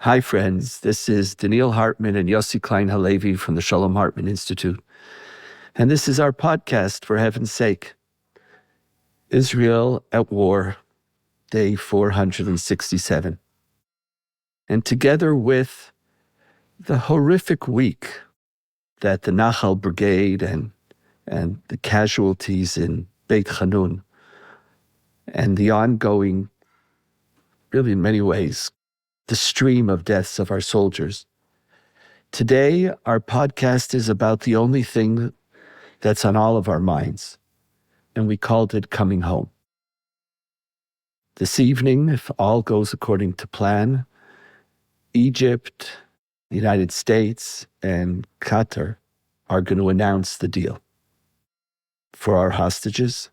Hi, friends. This is Donniel Hartman and Yossi Klein Halevi from the Shalom Hartman Institute. And this is our podcast, For Heaven's Sake. Israel at War, day 467. And together with the horrific week that the Nachal Brigade and the casualties in Beit Hanun and the ongoing, really in many ways, the stream of deaths of our soldiers. Today, our podcast is about the only thing that's on all of our minds, and we called it Coming Home. This evening, if all goes according to plan, Egypt, the United States, and Qatar are going to announce the deal for our hostages.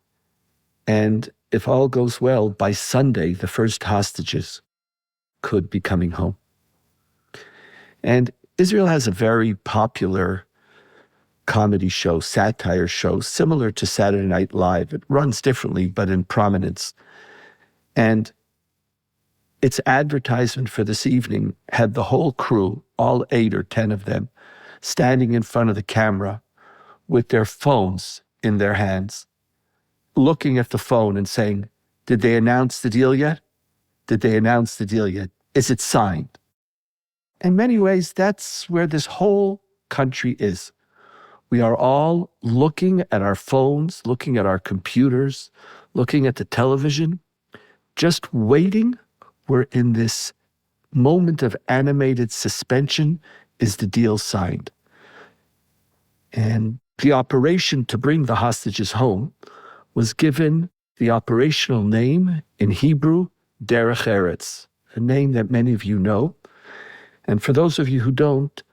And if all goes well, by Sunday, the first hostages could be coming home. And Israel has a very popular comedy show, satire show, similar to Saturday Night Live. It runs differently, but in prominence. And its advertisement for this evening had the whole crew, all 8 or 10 of them, standing in front of the camera with their phones in their hands, looking at the phone and saying, "Did they announce the deal yet? Did they announce the deal yet? Is it signed?" In many ways, that's where this whole country is. We are all looking at our phones, looking at our computers, looking at the television, just waiting. We're in this moment of animated suspension. Is the deal signed? And the operation to bring the hostages home was given the operational name in Hebrew, derech eretz, a name that many of you know. And for those of you who don't,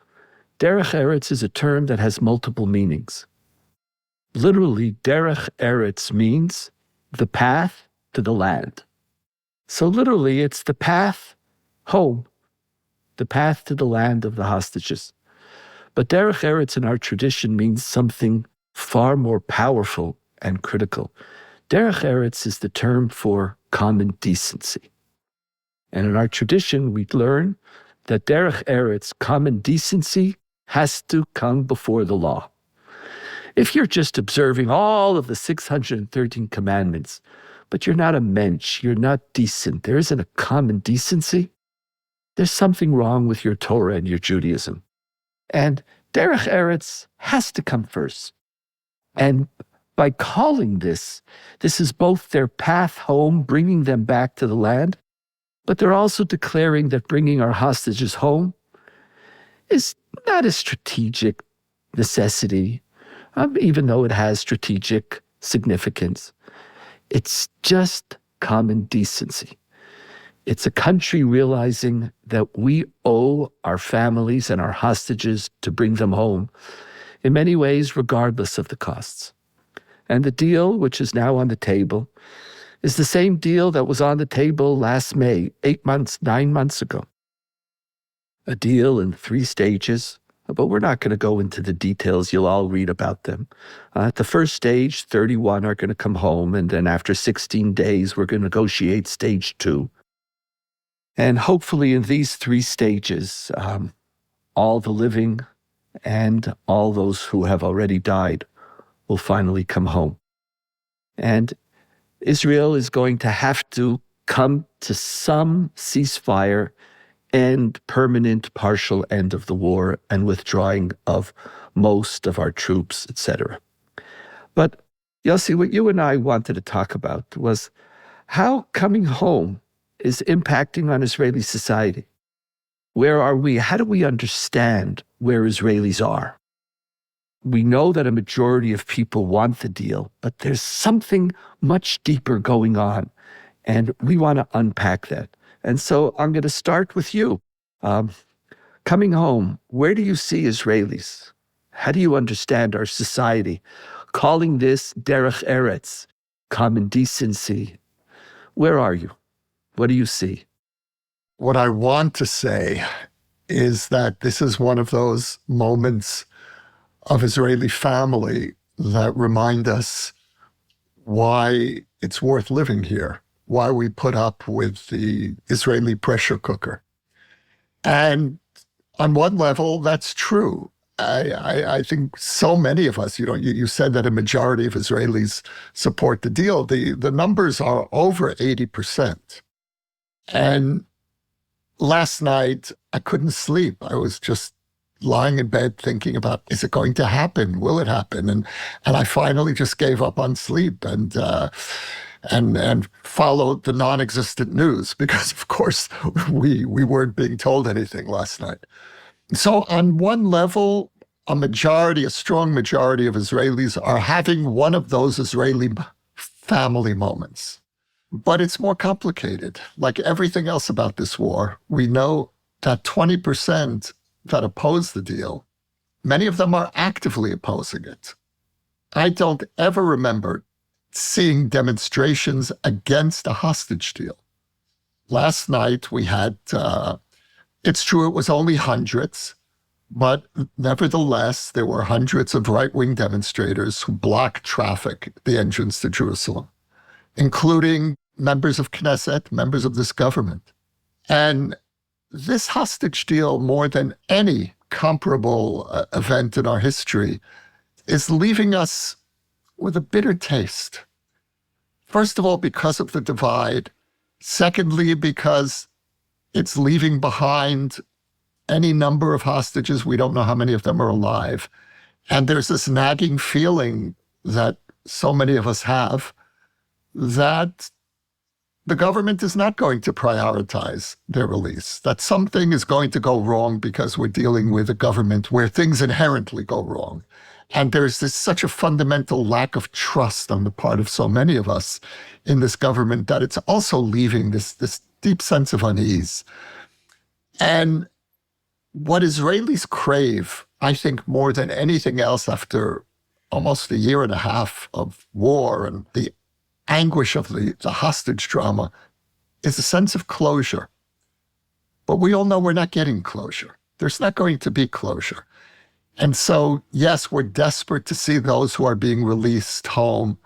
derech eretz is a term that has multiple meanings. Literally, derech eretz means the path to the land. So literally, it's the path home, the path to the land of the hostages. But derech eretz in our tradition means something far more powerful and critical. Derech eretz is the term for common decency. And in our tradition, we learn that derech eretz, common decency, has to come before the law. If you're just observing all of the 613 commandments, but you're not a mensch, you're not decent, there isn't a common decency, there's something wrong with your Torah and your Judaism. And derech eretz has to come first. And by calling this is both their path home, bringing them back to the land, but they're also declaring that bringing our hostages home is not a strategic necessity, even though it has strategic significance. It's just common decency. It's a country realizing that we owe our families and our hostages to bring them home, in many ways, regardless of the costs. And the deal, which is now on the table, is the same deal that was on the table last May, 9 months ago. A deal in 3 stages, but we're not going to go into the details. You'll all read about them. At the first stage, 31 are going to come home, and then after 16 days, we're going to negotiate stage 2. And hopefully in these 3 stages, all the living and all those who have already died will finally come home. And Israel is going to have to come to some ceasefire and permanent partial end of the war and withdrawing of most of our troops, etc. But Yossi, what you and I wanted to talk about was how coming home is impacting on Israeli society. Where are we? How do we understand where Israelis are? We know that a majority of people want the deal, but there's something much deeper going on, and we want to unpack that. And so I'm going to start with you. Coming home, where do you see Israelis? How do you understand our society? Calling this derech eretz, common decency. Where are you? What do you see? What I want to say is that this is one of those moments of Israeli family that remind us why it's worth living here, why we put up with the Israeli pressure cooker. And on one level, that's true. I think so many of us, you said that a majority of Israelis support the deal. The numbers are over 80%. And last night, I couldn't sleep. I was just lying in bed thinking about, is it going to happen? Will it happen? And I finally just gave up on sleep and followed the non-existent news because, of course, we weren't being told anything last night. So on one level, a strong majority of Israelis are having one of those Israeli family moments. But it's more complicated. Like everything else about this war, we know that 20% that oppose the deal, many of them are actively opposing it. I don't ever remember seeing demonstrations against a hostage deal. Last night we had, it's true it was only hundreds, but nevertheless, there were hundreds of right-wing demonstrators who blocked traffic at the entrance to Jerusalem, including members of Knesset, members of this government. And this hostage deal, more than any comparable event in our history, is leaving us with a bitter taste. First of all, because of the divide. Secondly, because it's leaving behind any number of hostages. We don't know how many of them are alive. And there's this nagging feeling that so many of us have that the government is not going to prioritize their release, that something is going to go wrong because we're dealing with a government where things inherently go wrong. And there's such a fundamental lack of trust on the part of so many of us in this government that it's also leaving this deep sense of unease. And what Israelis crave, I think, more than anything else after almost a year and a half of war and the anguish of the hostage drama, is a sense of closure. But we all know we're not getting closure. There's not going to be closure. And so, yes, we're desperate to see those who are being released home.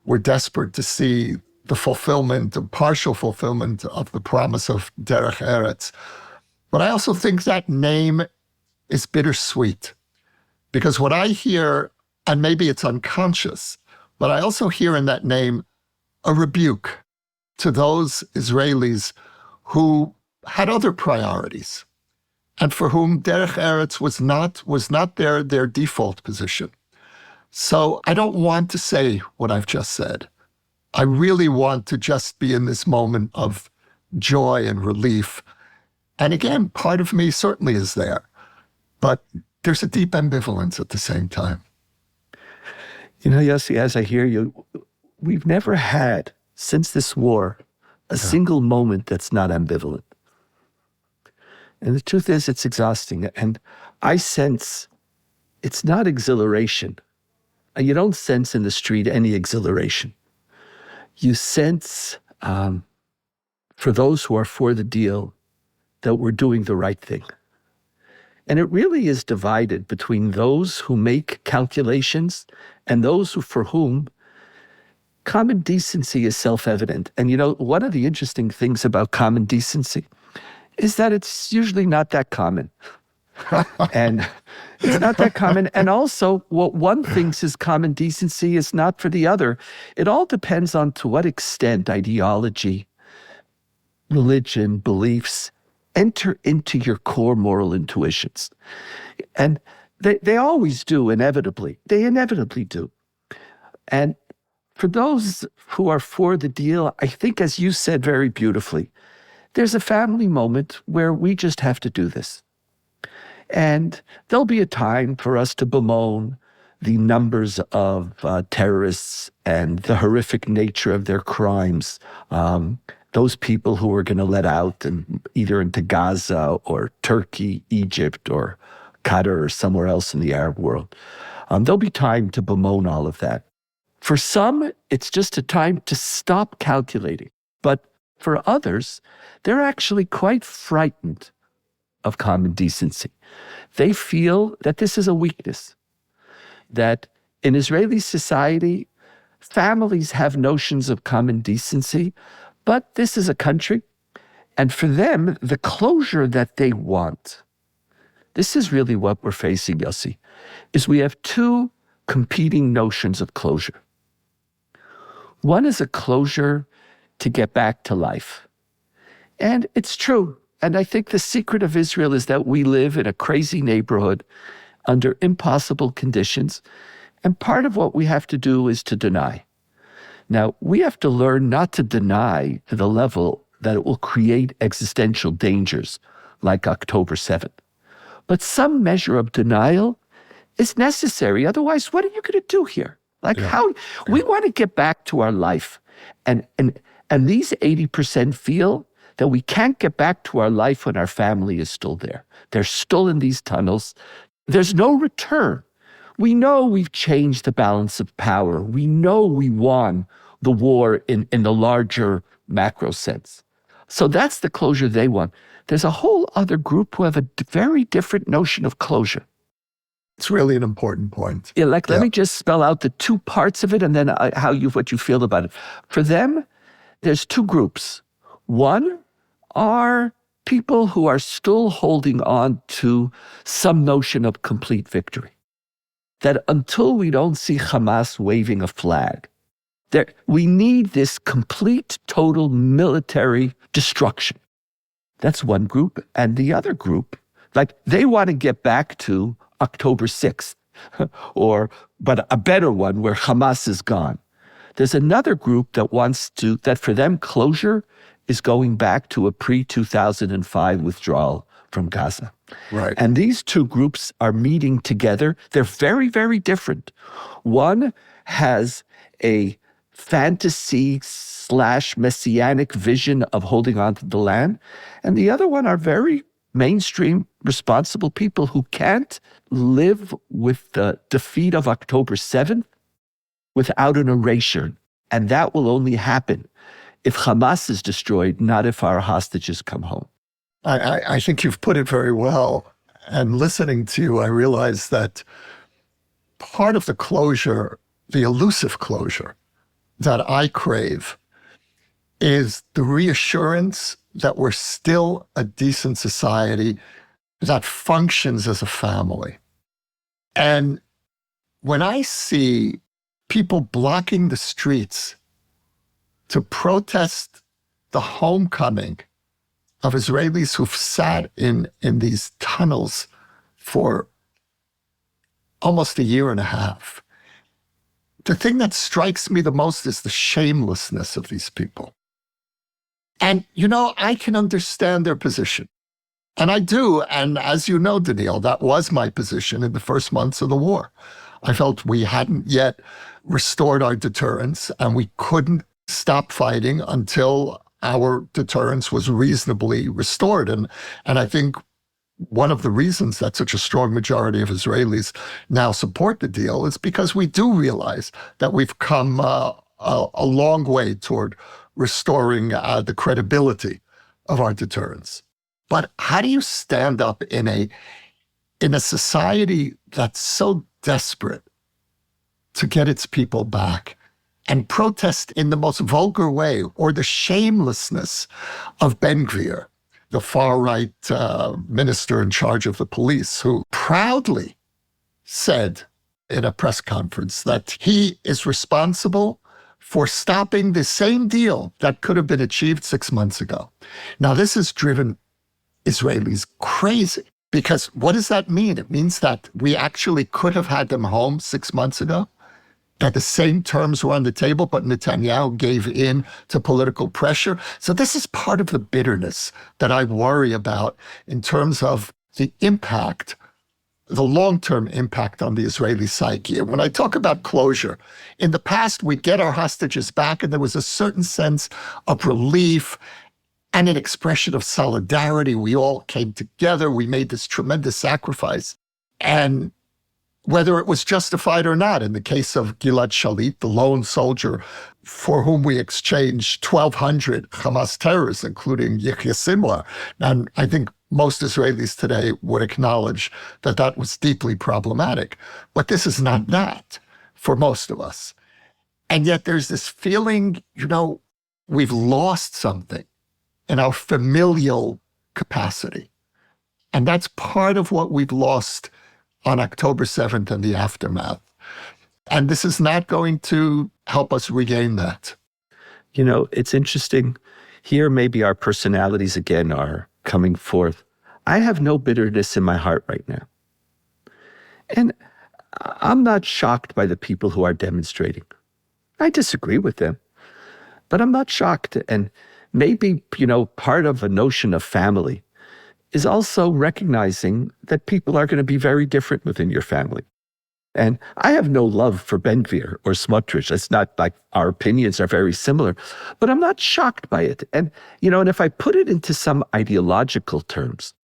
We're desperate to see the fulfillment, the partial fulfillment of the promise of derech eretz. But I also think that name is bittersweet, because what I hear, and maybe it's unconscious, but I also hear in that name a rebuke to those Israelis who had other priorities and for whom derech eretz was not their default position. So I don't want to say what I've just said. I really want to just be in this moment of joy and relief. And again, part of me certainly is there, but there's a deep ambivalence at the same time. You know, Yossi, as I hear you, we've never had, since this war, a single moment that's not ambivalent. And the truth is, it's exhausting. And I sense it's not exhilaration. You don't sense in the street any exhilaration. You sense, for those who are for the deal, that we're doing the right thing. And it really is divided between those who make calculations and those for whom common decency is self-evident. And you know, one of the interesting things about common decency is that it's usually not that common. And it's not that common. And also, what one thinks is common decency is not for the other. It all depends on to what extent ideology, religion, beliefs enter into your core moral intuitions. And they always do, inevitably. They inevitably do. And for those who are for the deal, I think, as you said very beautifully, there's a family moment where we just have to do this. And there'll be a time for us to bemoan the numbers of terrorists and the horrific nature of their crimes. Those people who are going to let out and either into Gaza or Turkey, Egypt, or Qatar or somewhere else in the Arab world. There'll be time to bemoan all of that. For some, it's just a time to stop calculating. But for others, they're actually quite frightened of common decency. They feel that this is a weakness, that in Israeli society, families have notions of common decency, but this is a country, And for them, the closure that they want, this is really what we're facing, Yossi, is we have two competing notions of closure. One is a closure to get back to life. And it's true. And I think the secret of Israel is that we live in a crazy neighborhood under impossible conditions. And part of what we have to do is to deny. Now, we have to learn not to deny to the level that it will create existential dangers like October 7th. But some measure of denial is necessary. Otherwise, what are you going to do here? How we want to get back to our life. And these 80% feel that we can't get back to our life when our family is still there. They're still in these tunnels. There's no return. We know we've changed the balance of power. We know we won the war in the larger macro sense. So that's the closure they want. There's a whole other group who have a very different notion of closure. It's really an important point. Yeah, let me just spell out the two parts of it and then what you feel about it. For them, there's two groups. One are people who are still holding on to some notion of complete victory. That until we don't see Hamas waving a flag, we need this complete, total military destruction. That's one group. And the other group, they want to get back to October 6th, but a better one where Hamas is gone. There's another group that for them closure is going back to a pre-2005 withdrawal from Gaza. Right. And these two groups are meeting together. They're very, very different. One has a fantasy/messianic vision of holding on to the land, and the other one are very mainstream, responsible people who can't live with the defeat of October 7th without an erasure. And that will only happen if Hamas is destroyed, not if our hostages come home. I think you've put it very well. And listening to you, I realize that part of the closure, the elusive closure that I crave, is the reassurance that we're still a decent society that functions as a family. And when I see people blocking the streets to protest the homecoming of Israelis who've sat in these tunnels for almost a year and a half, the thing that strikes me the most is the shamelessness of these people. And, I can understand their position. And I do. And as you know, Donniel, that was my position in the first months of the war. I felt we hadn't yet restored our deterrence and we couldn't stop fighting until our deterrence was reasonably restored. And I think one of the reasons that such a strong majority of Israelis now support the deal is because we do realize that we've come a long way toward restoring the credibility of our deterrence. But how do you stand up in a society that's so desperate to get its people back and protest in the most vulgar way, or the shamelessness of Ben Gvir, the far-right minister in charge of the police, who proudly said in a press conference that he is responsible for stopping the same deal that could have been achieved 6 months ago. Now, this has driven Israelis crazy, because what does that mean? It means that we actually could have had them home 6 months ago, that the same terms were on the table, but Netanyahu gave in to political pressure. So this is part of the bitterness that I worry about in terms of the impact, the long-term impact on the Israeli psyche. And when I talk about closure, in the past, we'd get our hostages back and there was a certain sense of relief and an expression of solidarity. We all came together. We made this tremendous sacrifice. And whether it was justified or not, in the case of Gilad Shalit, the lone soldier for whom we exchanged 1,200 Hamas terrorists, including Yahya Sinwar. And I think most Israelis today would acknowledge that that was deeply problematic. But this is not that for most of us. And yet there's this feeling, we've lost something in our familial capacity. And that's part of what we've lost on October 7th and the aftermath. And this is not going to help us regain that. You know, it's interesting. Here, maybe our personalities again are coming forth. I have no bitterness in my heart right now. And I'm not shocked by the people who are demonstrating. I disagree with them, but I'm not shocked. And maybe, part of a notion of family is also recognizing that people are going to be very different within your family. And I have no love for Ben Gvir or Smotrich. It's not like our opinions are very similar, but I'm not shocked by it. And, and if I put it into some ideological terms,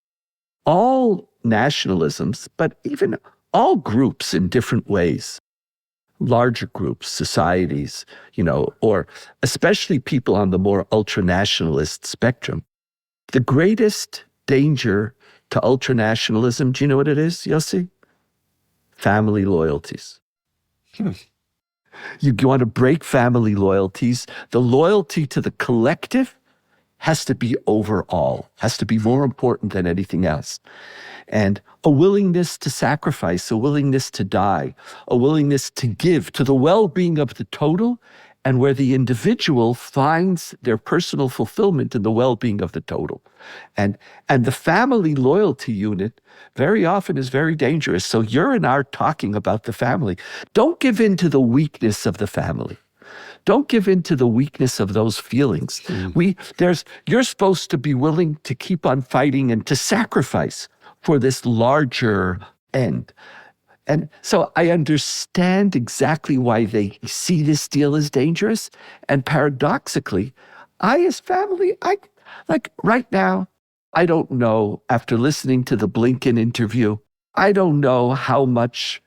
all nationalisms, but even all groups in different ways, larger groups, societies, or especially people on the more ultranationalist spectrum, the greatest danger to ultranationalism, do you know what it is, Yossi? Family loyalties. You want to break family loyalties. The loyalty to the collective has to be overall, has to be more important than anything else. And a willingness to sacrifice, a willingness to die, a willingness to give to the well-being of the total, and where the individual finds their personal fulfillment in the well-being of the total. And the family loyalty unit very often is very dangerous. So you're and I are talking about the family. Don't give in to the weakness of the family. Don't give in to the weakness of those feelings. You're supposed to be willing to keep on fighting and to sacrifice for this larger end. And so I understand exactly why they see this deal as dangerous. And paradoxically, as family, right now, I don't know, after listening to the Blinken interview, I don't know how much,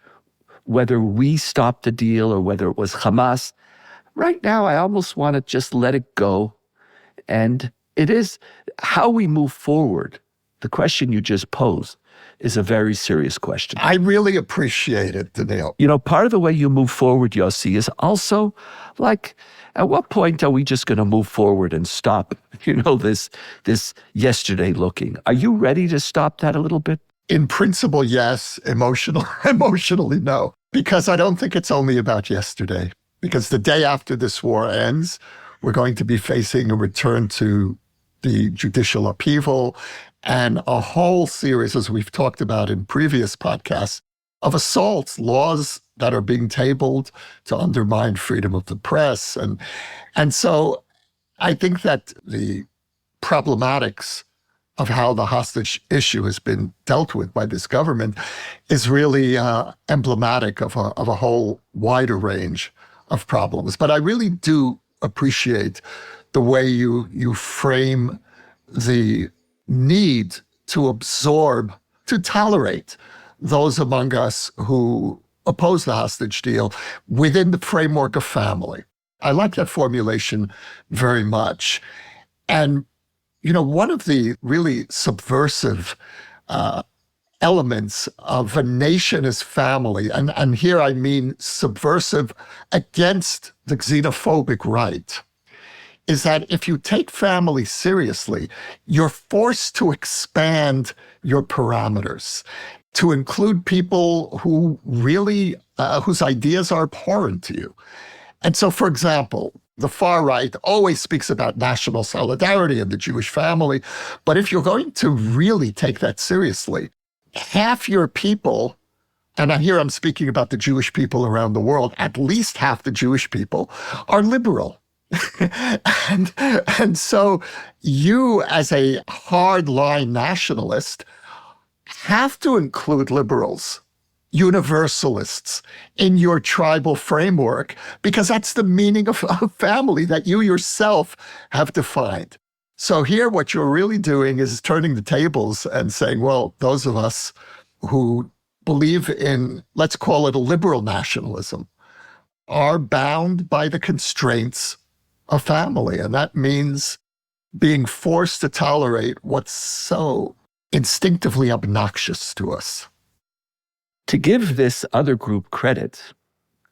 whether we stopped the deal or whether it was Hamas. Right now, I almost want to just let it go. And it is how we move forward. The question you just posed is a very serious question. I really appreciate it, Donniel. Part of the way you move forward, Yossi, is also at what point are we just going to move forward and stop, this yesterday looking? Are you ready to stop that a little bit? In principle, yes. Emotionally, no. Because I don't think it's only about yesterday. Because the day after this war ends, we're going to be facing a return to the judicial upheaval and a whole series, as we've talked about in previous podcasts, of assaults, laws that are being tabled to undermine freedom of the press. And so I think that the problematics of how the hostage issue has been dealt with by this government is really emblematic of a whole wider range of problems. But I really do appreciate the way you frame the need to absorb, to tolerate those among us who oppose the hostage deal within the framework of family. I like that formulation very much. And, one of the really subversive elements of a nation as family, and here I mean subversive against the xenophobic right, is that if you take family seriously, you're forced to expand your parameters to include people who really, whose ideas are abhorrent to you. And so, for example, the far right always speaks about national solidarity and the Jewish family. But if you're going to really take that seriously, half your people, and here I'm speaking about the Jewish people around the world, at least half the Jewish people are liberal. and so you, as a hardline nationalist, have to include liberals, universalists in your tribal framework, because that's the meaning of family that you yourself have defined. So here, what you're really doing is turning the tables and saying, well, those of us who believe in, let's call it a liberal nationalism, are bound by the constraints of family. And that means being forced to tolerate what's so instinctively obnoxious to us. To give this other group credit,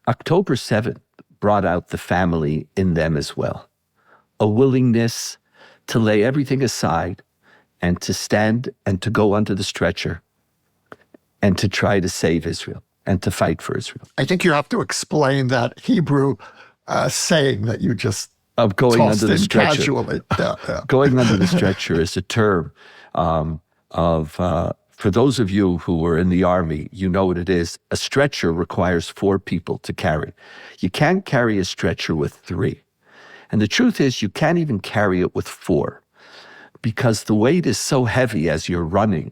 October 7th brought out the family in them as well. A willingness to lay everything aside and to stand and to go under the stretcher and to try to save Israel and to fight for Israel. I think you have to explain that Hebrew saying that you just of going under the stretcher. Casually. Yeah. Going under the stretcher is a term for those of you who were in the army, you know what it is. A stretcher requires 4 people to carry. You can't carry a stretcher with 3. And the truth is, you can't even carry it with 4 because the weight is so heavy as you're running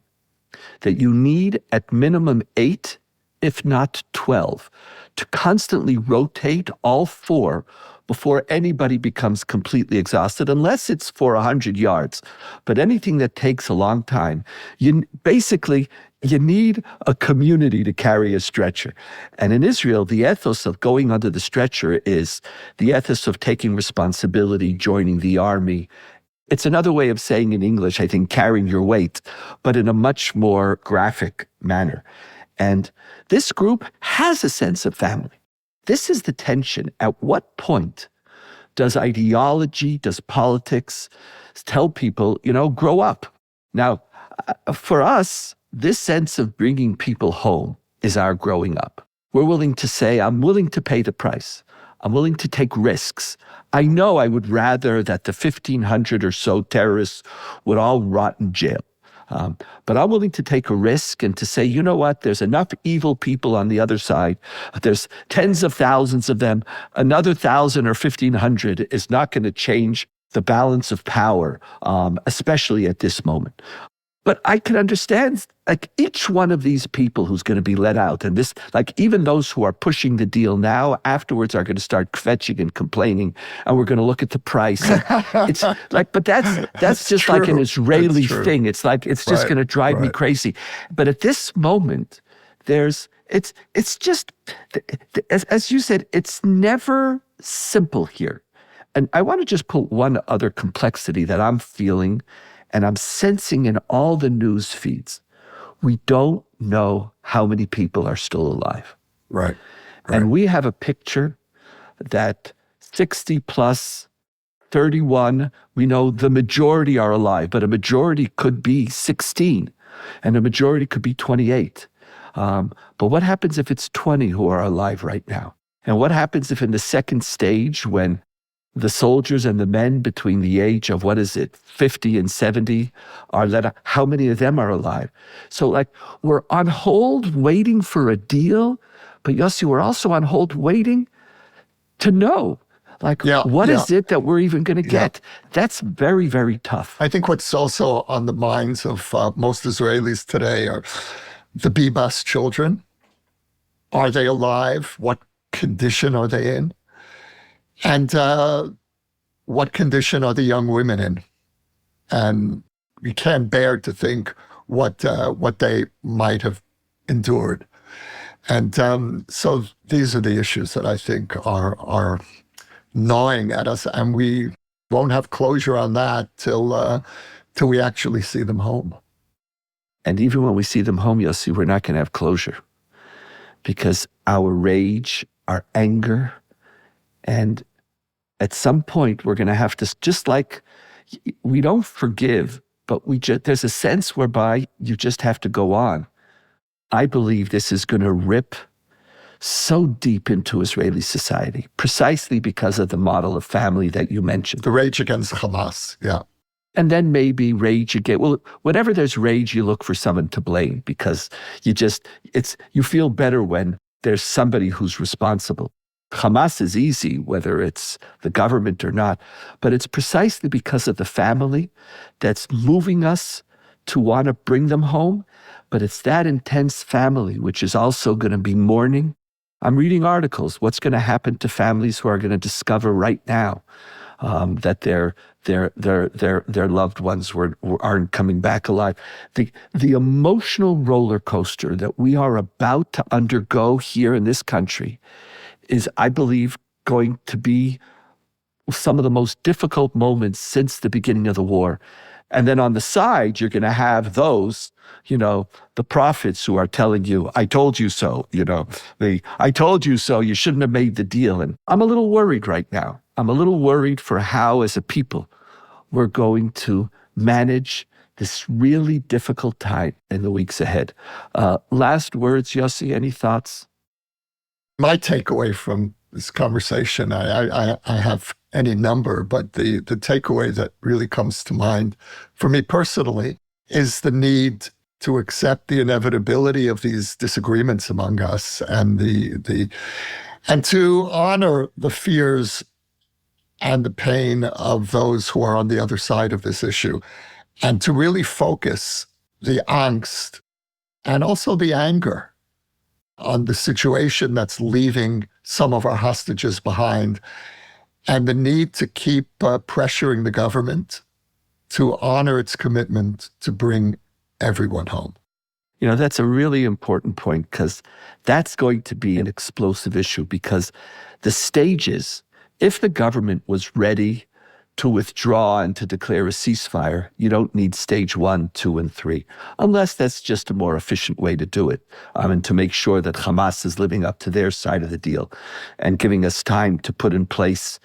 that you need at minimum 8, if not 12, to constantly rotate all 4 before anybody becomes completely exhausted, unless it's for 100 yards. But anything that takes a long time, you need a community to carry a stretcher. And in Israel, the ethos of going under the stretcher is the ethos of taking responsibility, joining the army. It's another way of saying in English, I think, carrying your weight, but in a much more graphic manner. And this group has a sense of family. This is the tension. At what point does ideology, does politics tell people, grow up? Now, for us, this sense of bringing people home is our growing up. We're willing to say, I'm willing to pay the price. I'm willing to take risks. I know I would rather that the 1,500 or so terrorists would all rot in jail. But I'm willing to take a risk and to say, you know what, there's enough evil people on the other side. There's tens of thousands of them. Another 1,000 or 1,500 is not going to change the balance of power, especially at this moment. But I can understand, each one of these people who's going to be let out, and this, even those who are pushing the deal now, afterwards are going to start kvetching and complaining, and we're going to look at the price. It's but that's just true. like an Israeli thing. It's just going to drive me crazy. But at this moment, it's just, as you said, it's never simple here. And I want to just put one other complexity that I'm feeling and I'm sensing in all the news feeds. We don't know how many people are still alive. Right. And we have a picture that 60 plus, 31, we know the majority are alive, but a majority could be 16 and a majority could be 28. But what happens if it's 20 who are alive right now? And what happens if in the second stage, when the soldiers and the men between the age of, 50 and 70 are let out, how many of them are alive? So we're on hold waiting for a deal, but Yossi, we're also on hold waiting to know, what is it that we're even going to get? That's very, very tough. I think what's also on the minds of most Israelis today are the Bibas children. Are they alive? What condition are they in? And what condition are the young women in? And you can't bear to think what they might have endured. And so these are the issues that I think are gnawing at us, and we won't have closure on that till we actually see them home. And even when we see them home, Yossi, we're not going to have closure, because our rage, our anger, and at some point, we're going to have to, just like we don't forgive, but there's a sense whereby you just have to go on. I believe this is going to rip so deep into Israeli society, precisely because of the model of family that you mentioned. The rage against Hamas, yeah. And then maybe rage again. Well, whenever there's rage, you look for someone to blame, because you feel better when there's somebody who's responsible. Hamas is easy, whether it's the government or not, but it's precisely because of the family that's moving us to want to bring them home. But it's that intense family which is also going to be mourning. I'm reading articles. What's going to happen to families who are going to discover right now that their loved ones aren't coming back alive? The emotional roller coaster that we are about to undergo here in this country is, I believe, going to be some of the most difficult moments since the beginning of the war. And then on the side, you're going to have those, the prophets who are telling you, I told you so, I told you so, you shouldn't have made the deal. And I'm a little worried right now. I'm a little worried for how, as a people, we're going to manage this really difficult time in the weeks ahead. Last words, Yossi, any thoughts? My takeaway from this conversation, I have any number, but the takeaway that really comes to mind for me personally is the need to accept the inevitability of these disagreements among us and and to honor the fears and the pain of those who are on the other side of this issue, and to really focus the angst and also the anger on the situation that's leaving some of our hostages behind, and the need to keep pressuring the government to honor its commitment to bring everyone home. You know, that's a really important point, because that's going to be an explosive issue, because the stages, if the government was ready to withdraw and to declare a ceasefire, you don't need stage 1, 2, and 3, unless that's just a more efficient way to do it, and to make sure that Hamas is living up to their side of the deal and giving us time to put in place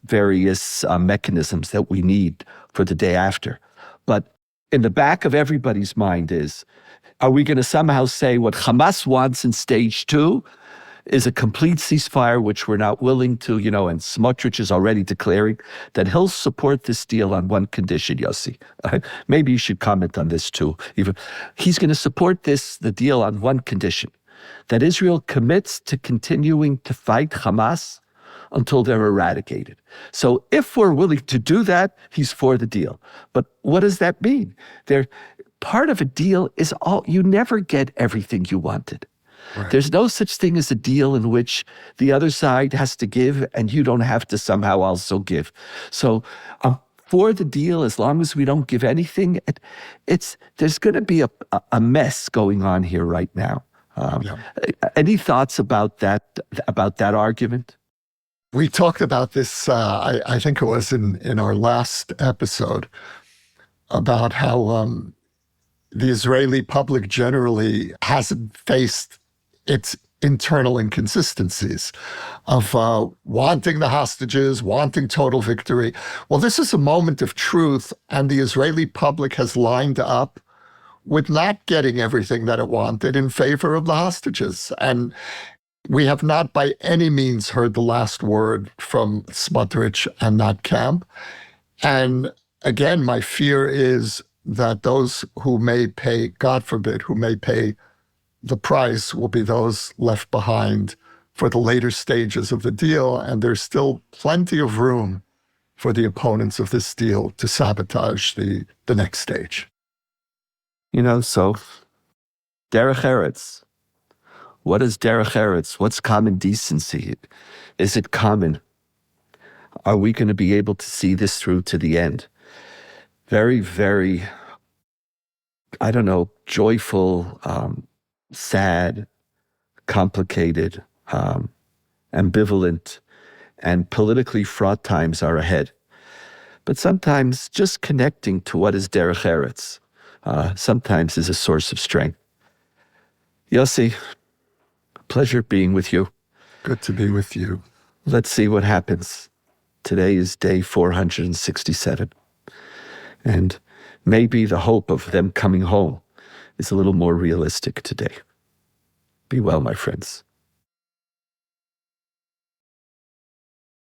various mechanisms that we need for the day after. But in the back of everybody's mind is, are we going to somehow say what Hamas wants in stage 2 is a complete ceasefire, which we're not willing to, and Smotrich is already declaring that he'll support this deal on one condition, Yossi. Maybe you should comment on this too. Even he's going to support the deal on one condition, that Israel commits to continuing to fight Hamas until they're eradicated. So if we're willing to do that, he's for the deal. But what does that mean? Part of a deal is you never get everything you wanted. Right. There's no such thing as a deal in which the other side has to give and you don't have to somehow also give. So for the deal, as long as we don't give anything, there's going to be a mess going on here right now. Any thoughts about that argument? We talked about this, I think it was in our last episode, about how the Israeli public generally hasn't faced its internal inconsistencies of wanting the hostages, wanting total victory. Well, this is a moment of truth, and the Israeli public has lined up with not getting everything that it wanted in favor of the hostages. And we have not by any means heard the last word from Smotrich and that camp. And again, my fear is that those who may pay, God forbid, who may pay the price will be those left behind for the later stages of the deal. And there's still plenty of room for the opponents of this deal to sabotage the next stage. So derech eretz. What is derech eretz? What's common decency? Is it common? Are we going to be able to see this through to the end? Very, very, joyful, sad, complicated, ambivalent, and politically fraught times are ahead. But sometimes just connecting to what is derech eretz sometimes is a source of strength. Yossi, pleasure being with you. Good to be with you. Let's see what happens. Today is day 467. And maybe the hope of them coming home is a little more realistic today. Be well, my friends.